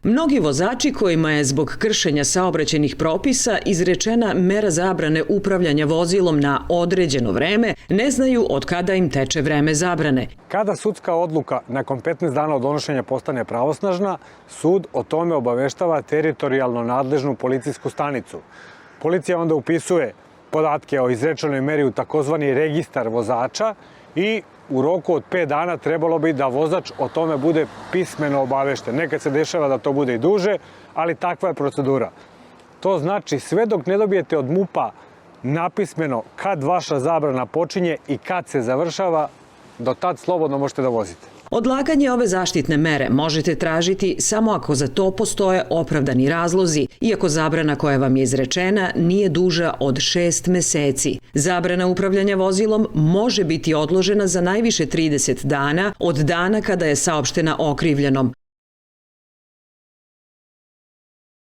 Mnogi vozači kojima je zbog kršenja saobraćajnih propisa izrečena mera zabrane upravljanja vozilom na određeno vreme ne znaju od kada im teče vreme zabrane. Kada sudska odluka nakon 15 dana od donošenja postane pravosnažna, sud o tome obaveštava teritorijalno nadležnu policijsku stanicu. Policija onda upisuje podatke o izrečenoj meri u takozvani registar vozača i u roku od 5 dana trebalo bi da vozač o tome bude pismeno obavešten. Nekad se dešava da to bude i duže, ali takva je procedura. To znači sve dok ne dobijete od MUP-a napismeno kad vaša zabrana počinje i kad se završava, do tad slobodno možete da vozite. Odlaganje ove zaštitne mere možete tražiti samo ako za to postoje opravdani razlozi, iako zabrana koja vam je izrečena nije duža od 6 meseci. Zabrana upravljanja vozilom može biti odložena za najviše 30 dana od dana kada je saopštena okrivljenom,